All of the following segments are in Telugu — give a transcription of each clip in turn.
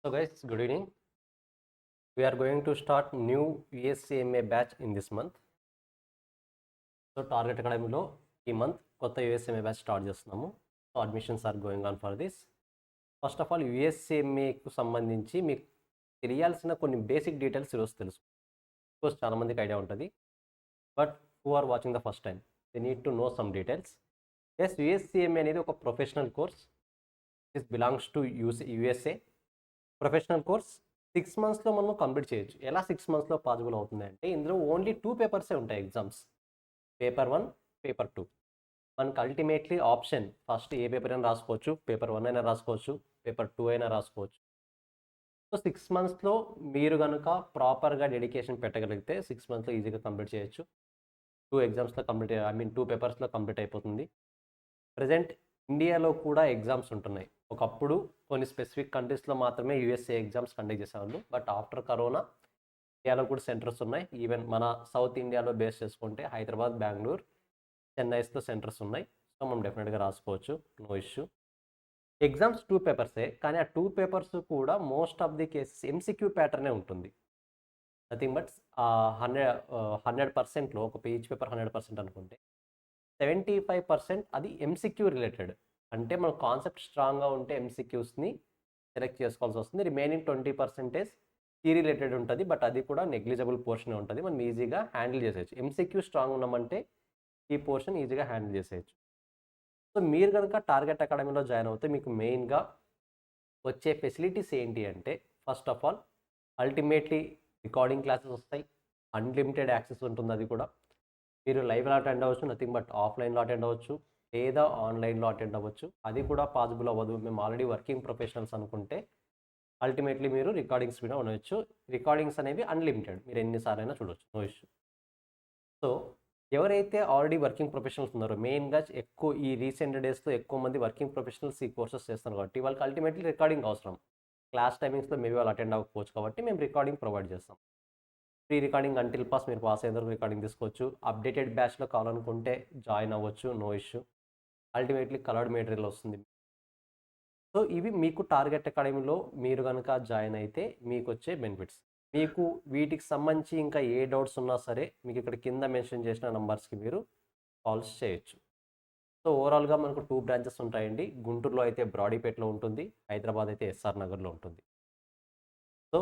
So guys, good evening. We are going to start new USCMA batch in this month. So target అకాడమీలో ఈ మంత్ కొత్త యూఎస్ఎంఏ బ్యాచ్ స్టార్ట్ చేస్తున్నాము. So admissions are going on for this. First of all యూఎస్ఎంఏకు సంబంధించి మీకు తెలియాల్సిన కొన్ని బేసిక్ డీటెయిల్స్ ఈరోజు తెలుసు. కోర్స్ చాలామందికి ఐడియా ఉంటుంది, but who are watching the first time they need to know some details. Yes, USCMA అనేది ఒక professional course. This belongs to USA. Professional course 6 monthsలో మనం కంప్లీట్ చేయొచ్చు. ఎలా 6 monthsలో పాసిబుల్ అవుతుంది అంటే ఇందులో ఓన్లీ 2 పేపర్సే ఉంటాయి ఎగ్జామ్స్. Paper 1, paper 2. మనకు అల్టిమేట్లీ ఆప్షన్ ఫస్ట్ ఏ పేపర్ అయినా రాసుకోవచ్చు, పేపర్ 1 అయినా రాసుకోవచ్చు, పేపర్ 2 అయినా రాసుకోవచ్చు. సో 6 monthsలో మీరు కనుక ప్రాపర్గా డెడికేషన్ పెట్టగలిగితే 6 monthsలో ఈజీగా కంప్లీట్ చేయొచ్చు. 2 ఎగ్జామ్స్లో కంప్లీట్ 2 పేపర్స్లో కంప్లీట్ అయిపోతుంది. ప్రజెంట్ ఇండియాలో కూడా ఎగ్జామ్స్ ఉంటున్నాయి. ఒకప్పుడు కొన్ని స్పెసిఫిక్ కంట్రీస్లో మాత్రమే యూఎస్ఏ ఎగ్జామ్స్ కండక్ట్ చేసేవాళ్ళు, బట్ ఆఫ్టర్ కరోనా ఇండియాలో కూడా సెంటర్స్ ఉన్నాయి. ఈవెన్ మన సౌత్ ఇండియాలో బేస్ చేసుకుంటే హైదరాబాద్, బెంగళూరు, చెన్నైస్లో సెంటర్స్ ఉన్నాయి. సో మనం డెఫినెట్గా రాసుకోవచ్చు, నో ఇష్యూ. ఎగ్జామ్స్ 2 పేపర్సే, కానీ ఆ 2 పేపర్స్ కూడా most of the cases MCQ ప్యాటర్నే ఉంటుంది. నథింగ్ బట్ 100%లో ఒక పేజ్ పేపర్ 100% అనుకుంటే 75% అది ఎంసీక్యూ రిలేటెడ్. అంటే మన కాన్సెప్ట్ స్ట్రాంగ్గా ఉంటే ఎంసీక్యూస్ని సెలెక్ట్ చేసుకోవాల్సి వస్తుంది. రిమైనింగ్ 20% థియరీ రిలేటెడ్ ఉంటుంది, బట్ అది కూడా నెగ్లిజిబుల్ పోర్షన్ ఉంటుంది. మనం ఈజీగా హ్యాండిల్ చేసేయచ్చు. ఎంసీక్యూ స్ట్రాంగ్ ఉన్నామంటే ఈ పోర్షన్ ఈజీగా హ్యాండిల్ చేసేయచ్చు. సో మీరు కనుక టార్గెట్ అకాడమీలో జాయిన్ అవుతే మీకు మెయిన్గా వచ్చే ఫెసిలిటీస్ ఏంటి అంటే, first of all ultimately recording classes వస్తాయి, అన్లిమిటెడ్ యాక్సెస్ ఉంటుంది. అది కూడా మీరు లైవ్లో అటెండ్ అవ్వచ్చు, నథింగ్ బట్ ఆఫ్లైన్లో అటెండ్ అవ్వచ్చు, లేదా ఆన్లైన్లో అటెండ్ అవ్వచ్చు. అది కూడా పాసిబుల్ అవ్వదు, మేము ఆల్రెడీ వర్కింగ్ ప్రొఫెషనల్స్ అనుకుంటే అల్టిమేట్లీ మీరు రికార్డింగ్స్ మీద ఉండవచ్చు. రికార్డింగ్స్ అనేవి అన్లిమిటెడ్, మీరు ఎన్నిసార్లు అయినా చూడవచ్చు, నో ఇష్యూ. సో ఎవరైతే ఆల్రెడీ వర్కింగ్ ప్రొఫెషనల్స్ ఉన్నారో, మెయిన్గా ఎక్కువ ఈ రీసెంట్ డేస్లో ఎక్కువ మంది వర్కింగ్ ప్రొఫెషనల్స్ ఈ కోర్సెస్ చేస్తున్నారు కాబట్టి వాళ్ళకి అల్టిమేట్లీ రికార్డింగ్ అవసరం. క్లాస్ టైమింగ్స్లో మేబీ వాళ్ళు అటెండ్ అవ్వకపోవచ్చు కాబట్టి మేము రికార్డింగ్ ప్రొవైడ్ చేస్తాం. ఫ్రీ రికార్డింగ్ అంటిల్ పాస్, మీరు పాస్ అయ్యేందుకు రికార్డింగ్ తీసుకోవచ్చు. అప్డేటెడ్ బ్యాచ్లో కావాలనుకుంటే జాయిన్ అవ్వచ్చు, no issue. Ultimately coloured material వస్తుంది. సో ఇవి మీకు టార్గెట్ అకాడమీలో మీరు కనుక జాయిన్ అయితే మీకు వచ్చే బెనిఫిట్స్. మీకు వీటికి సంబంధించి ఇంకా ఏ డౌట్స్ ఉన్నా సరే మీకు ఇక్కడ కింద మెన్షన్ చేసిన నంబర్స్కి మీరు కాల్స్ చేయొచ్చు. సో ఓవరాల్గా మనకు 2 బ్రాంచెస్ ఉంటాయండి. గుంటూరులో అయితే బ్రాడీపేటలో ఉంటుంది, హైదరాబాద్ అయితే ఎస్ఆర్ నగర్లో ఉంటుంది. సో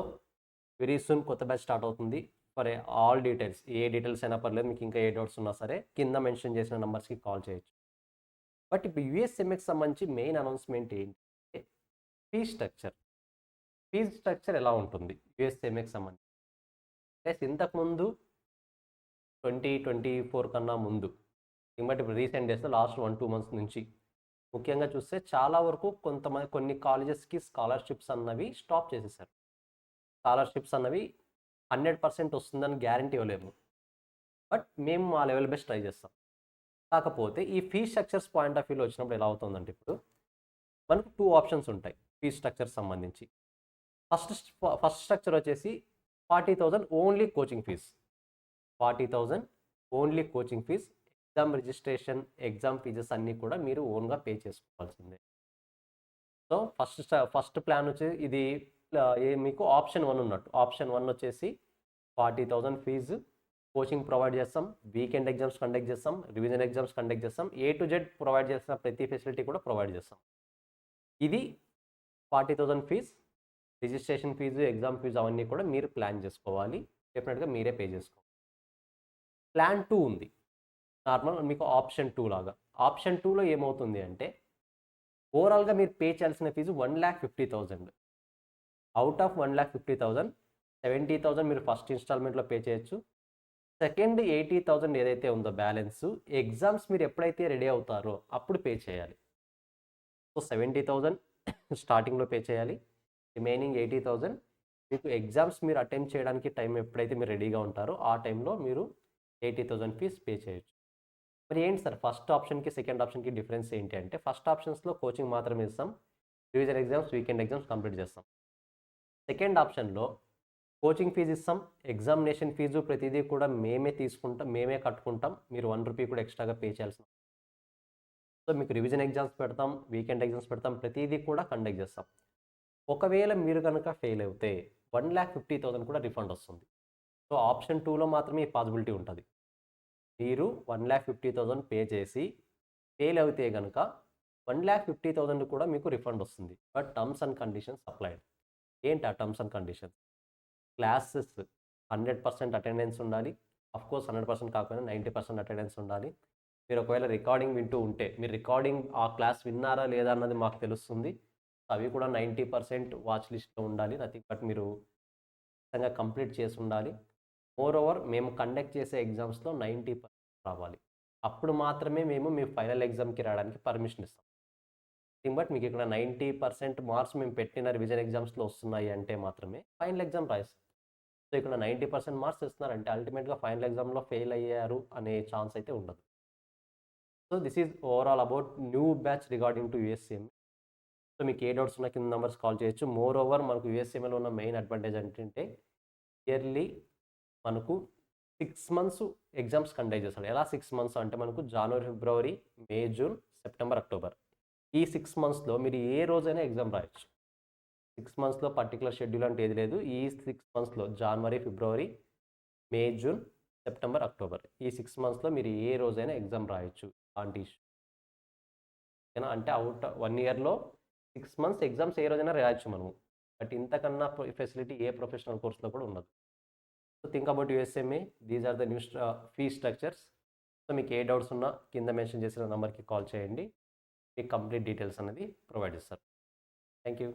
వెరీ సూన్ కొత్త బ్యాచ్ స్టార్ట్ అవుతుంది. For all details, A details అయినా పర్లేదు, మీకు ఇంకా ఏ డౌట్స్ ఉన్నా సరే కింద మెన్షన్ చేసిన నెంబర్స్కి కాల్ చేయొచ్చు. బట్ ఇప్పుడు యూఎస్ఎంఏకి సంబంధించి మెయిన్ అనౌన్స్మెంట్ ఏంటి, ఫీజ్ స్ట్రక్చర్ ఎలా ఉంటుంది యూఎస్ఎంఏకి సంబంధించి. ప్లస్ ఇంతకుముందు 2024 కన్నా ముందు, బట్ ఇప్పుడు రీసెంట్ డేస్లో లాస్ట్ 1-2 months నుంచి ముఖ్యంగా చూస్తే చాలా వరకు కొన్ని కాలేజెస్కి స్కాలర్షిప్స్ అన్నవి స్టాప్ చేసేసారు. స్కాలర్షిప్స్ అన్నవి 100% వస్తుందని గ్యారంటీ ఇవ్వలేము, బట్ మేము మా లెవెల్ బెస్ట్ ట్రై చేస్తాం. కాకపోతే ఈ ఫీజ్ స్ట్రక్చర్స్ పాయింట్ ఆఫ్ వ్యూలో వచ్చినప్పుడు ఎలా అవుతుందంటే, ఇప్పుడు మనకు 2 ఆప్షన్స్ ఉంటాయి ఫీజ్ స్ట్రక్చర్ సంబంధించి. ఫస్ట్ స్ట్రక్చర్ వచ్చేసి 40,000 only coaching fees. 40,000 only coaching fees. Exam registration, exam fees అన్నీ కూడా మీరు ఓన్గా పే చేసుకోవాల్సిందే. సో ఫస్ట్ ప్లాన్ వచ్చి ఇది మీకు ఆప్షన్ 1 ఉన్నట్టు. ఆప్షన్ 1 వచ్చేసి 40,000 ఫీజు, కోచింగ్ ప్రొవైడ్ చేస్తాం, వీకెండ్ ఎగ్జామ్స్ కండక్ట్ చేస్తాం, రివిజన్ ఎగ్జామ్స్ కండక్ట్ చేస్తాం, A to Z ప్రొవైడ్ చేసిన ప్రతి ఫెసిలిటీ కూడా ప్రొవైడ్ చేస్తాం. ఇది 40,000 fees. Registration fee, exam fee అవన్నీ కూడా మీరు ప్లాన్ చేసుకోవాలి, డెఫినెట్గా మీరే పే చేసుకోవాలి. ప్లాన్ 2 ఉంది, నార్మల్ మీకు ఆప్షన్ 2 లాగా. ఆప్షన్ 2లో ఏమవుతుంది అంటే, ఓవరాల్గా మీరు పే చేయాల్సిన ఫీజు 1,50,000. అవుట్ ఆఫ్ 1,50,000, 70,000 మీరు ఫస్ట్ ఇన్స్టాల్మెంట్లో పే చేయొచ్చు. సెకండ్ 80,000 ఏదైతే ఉందో బ్యాలెన్స్, ఎగ్జామ్స్ మీరు ఎప్పుడైతే రెడీ అవుతారో అప్పుడు పే చేయాలి. సో 70,000 స్టార్టింగ్లో పే చేయాలి, రిమైనింగ్ 80,000 మీకు ఎగ్జామ్స్ మీరు అటెంప్ట్ చేయడానికి టైం ఎప్పుడైతే మీరు రెడీగా ఉంటారో ఆ టైంలో మీరు 80,000 ఫీజ్ పే చేయొచ్చు. మరి ఏంటి సార్ ఫస్ట్ ఆప్షన్కి సెకండ్ ఆప్షన్కి డిఫరెన్స్ ఏంటి అంటే, ఫస్ట్ ఆప్షన్స్లో కోచింగ్ మాత్రమే ఇస్తాం, revision exams, weekend exams complete చేస్తాం. సెకండ్ ఆప్షన్లో కోచింగ్ ఫీజు ఇస్తాం, ఎగ్జామినేషన్ ఫీజు ప్రతిదీ కూడా మేమే తీసుకుంటాం, మేమే కట్టుకుంటాం, మీరు 1 రూపీ కూడా ఎక్స్ట్రాగా పే చేయాల్సిన. సో మీకు రివిజన్ ఎగ్జామ్స్ పెడతాం, వీకెండ్ ఎగ్జామ్స్ పెడతాం, ప్రతిదీ కూడా కండక్ట్ చేస్తాం. ఒకవేళ మీరు కనుక ఫెయిల్ అవుతే 1,50,000 కూడా రిఫండ్ వస్తుంది. సో ఆప్షన్ 2లో మాత్రమే ఈ పాసిబిలిటీ ఉంటుంది. మీరు 1,50,000 పే చేసి ఫెయిల్ అవుతే గనుక 1,50,000 కూడా మీకు రిఫండ్ వస్తుంది. But terms and conditions applied. ఏంటి ఆ terms and conditions? Classes 100% attendance ఉండాలి. ఆఫ్‌కోర్స్ 100% కాకపోయినా 90% అటెండెన్స్ ఉండాలి. మీరు ఒకవేళ రికార్డింగ్ వింటూ ఉంటే, మీరు రికార్డింగ్ ఆ క్లాస్ విన్నారా లేదా అన్నది మాకు తెలుస్తుంది. అవి కూడా 90% వాచ్ లిస్ట్‌లో ఉండాలి. నథింగ్ బట్ మీరు ఖచ్చితంగా కంప్లీట్ చేసి ఉండాలి. మోర్ ఓవర్ మేము కండక్ట్ చేసే ఎగ్జామ్స్‌లో 90% రావాలి. అప్పుడు మాత్రమే మేము మీ ఫైనల్ ఎగ్జామ్‌కి రావడానికి పర్మిషన్ ఇస్తాం. నథింగ్ బట్ మీకు ఇక్కడ 90% మార్క్స్ మేము పెట్టిన రివిజన్ ఎగ్జామ్స్‌లో వస్తున్నాయి అంటే మాత్రమే ఫైనల్ ఎగ్జామ్ రాయిస్తాం. సో ఇక్కడ 90% మార్క్స్ ఇస్తున్నారంటే అల్టిమేట్‌గా ఫైనల్ ఎగ్జామ్‌లో ఫెయిల్ అయ్యారు అనే ఛాన్స్ అయితే ఉండదు. So this is overall about new batch regarding to USCMA. So మీకు ఏ డౌట్స్ ఉన్నా కింద నంబర్స్ కాల్ చేయొచ్చు. మోర్ ఓవర్ మనకు యూఎస్‌సీఎంఏలో ఉన్న మెయిన్ అడ్వాంటేజ్ ఏంటంటే ఇయర్లీ మనకు 6 మంత్స్ ఎగ్జామ్స్ కండక్ట్ చేస్తాడు. ఎలా 6 మంత్స్ అంటే మనకు జనవరి, ఫిబ్రవరి, మే, జూన్, సెప్టెంబర్, అక్టోబర్. ఈ 6 మంత్స్‌లో మీరు ఏ రోజైనా ఎగ్జామ్ రాయొచ్చు. 6 మంత్స్‌లో పర్టిక్యులర్ షెడ్యూల్ అంటే ఏది లేదు. ఈ 6 మంత్స్‌లో జనవరి, ఫిబ్రవరి, మే, జూన్, సెప్టెంబర్, అక్టోబర్. ఈ 6 మంత్స్‌లో మీరు ఏ రోజైనా ఎగ్జామ్ రాయొచ్చు. అలాంటి ఇష్యూ ఓకేనా? అంటే 1 ఇయర్‌లో 6 మంత్స్ ఎగ్జామ్స్ ఏ రోజైనా రాయొచ్చు మనము. బట్ ఇంతకన్నా ఫెసిలిటీ ఏ ప్రొఫెషనల్ కోర్స్‌లో కూడా ఉండదు. So think about USMA. These are the new fee structures. So మీకు ఏ డౌట్స్ ఉన్నా కింద మెన్షన్ చేసిన నంబర్‌కి కాల్ చేయండి. మీకు కంప్లీట్ డీటెయిల్స్ అనేది ప్రొవైడ్ చేస్తారు. Thank you.